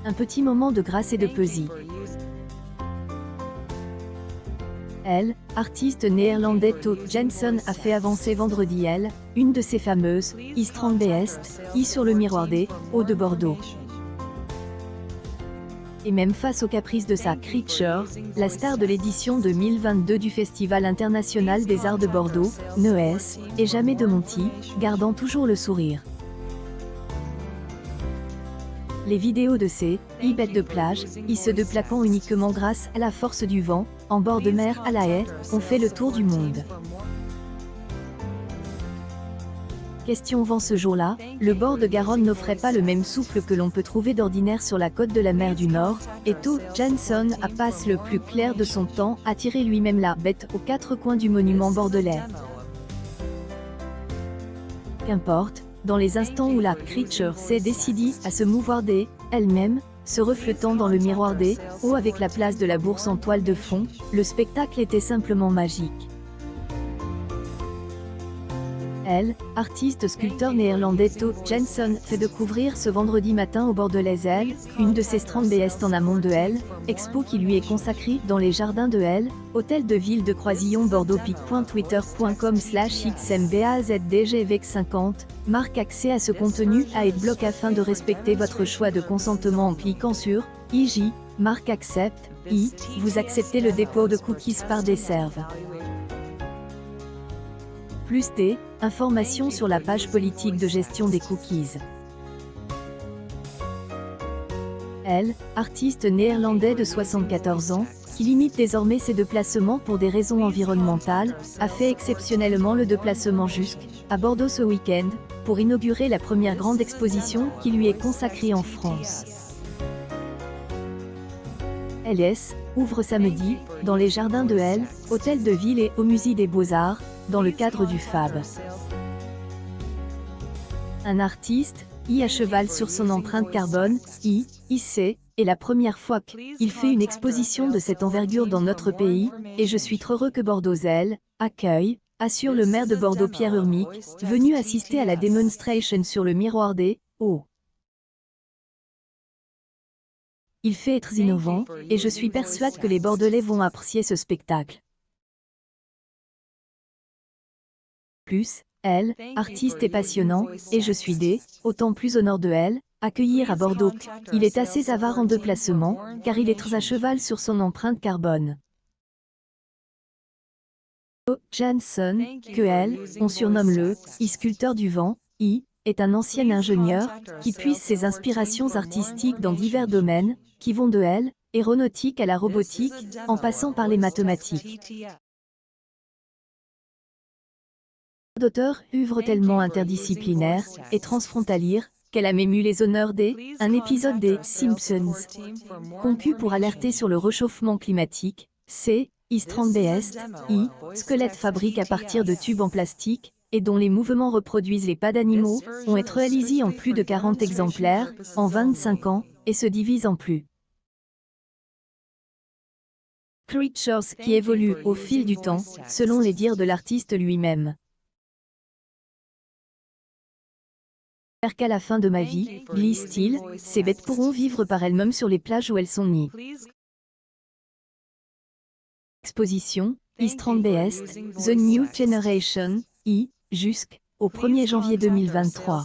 Un petit moment de grâce et de poésie. Elle, artiste néerlandais To Jensen a fait avancer vendredi une de ses fameuses, I Strand Beest, I sur le miroir des Hauts de Bordeaux. Et même face aux caprices de sa Creature, la star de l'édition 2022 du Festival international des arts de Bordeaux, Noès, et jamais de Monty, gardant toujours le sourire. Les vidéos de ces bêtes de plage, se déplaquant uniquement grâce à la force du vent, en bord de mer à la haie, ont fait le tour du monde. Question vent ce jour-là, le bord de Garonne n'offrait pas le même souffle que l'on peut trouver d'ordinaire sur la côte de la mer du Nord, et To Jensen a passe le plus clair de son temps à tirer lui-même la bête aux quatre coins du monument bordelais. Qu'importe, dans les instants où la Creature s'est décidée à se mouvoir elle-même, se reflétant dans le miroir des Hauts avec la place de la Bourse en toile de fond, le spectacle était simplement magique. Elle, artiste sculpteur néerlandais To Jensen, fait découvrir ce vendredi matin au Bordelais une de ses Strand Beest en amont de expo qui lui est consacrée dans les jardins de hôtel de ville de Croisillon Bordeaux pic.twitter.com/xmbazdgvec50, marque accès à ce contenu à adblock afin de respecter votre choix de consentement en cliquant sur IJ, marque accepte, vous acceptez le dépôt de cookies par des serves. Plus des informations sur la page politique de gestion des cookies. Elle, artiste néerlandais de 74 ans, qui limite désormais ses déplacements pour des raisons environnementales, a fait exceptionnellement le déplacement jusqu'à Bordeaux ce week-end, pour inaugurer la première grande exposition qui lui est consacrée en France. LS ouvre samedi, dans les jardins de hôtel de ville et au Musée des Beaux-Arts, dans le cadre du FAB. Un artiste, à cheval sur son empreinte carbone, c'est la première fois qu'il fait une exposition de cette envergure dans notre pays, et je suis trop heureux que Bordeaux accueille, assure le maire de Bordeaux Pierre Urmic, venu assister à la démonstration sur le miroir des Hauts. Il fait être innovant, et je suis persuadé que les Bordelais vont apprécier ce spectacle. Plus, artiste et passionnant, et je suis autant plus au nord de accueillir à Bordeaux. Il est assez avare en déplacement, car il est très à cheval sur son empreinte carbone. To Jensen, que on surnomme le sculpteur du vent, est un ancien ingénieur, qui puise ses inspirations artistiques dans divers domaines, qui vont de aéronautique à la robotique, en passant par les mathématiques. D'auteur, œuvre tellement interdisciplinaire et transfrontalière, qu'elle a même eu les honneurs un épisode des Simpsons. Conçu pour alerter sur le réchauffement climatique, Strand Beest, squelette fabrique à partir de tubes en plastique, et dont les mouvements reproduisent les pas d'animaux, ont été réalisés en plus de 40 exemplaires, en 25 ans, et se divisent en plus. Creatures qui évoluent au fil du temps, selon les dires de l'artiste lui-même. Qu'à la fin de ma vie, glisse-t-il, ces bêtes pourront vivre par elles-mêmes sur les plages où elles sont nées. Exposition, Strand Beest, The New Generation, jusqu'au 1er janvier 2023.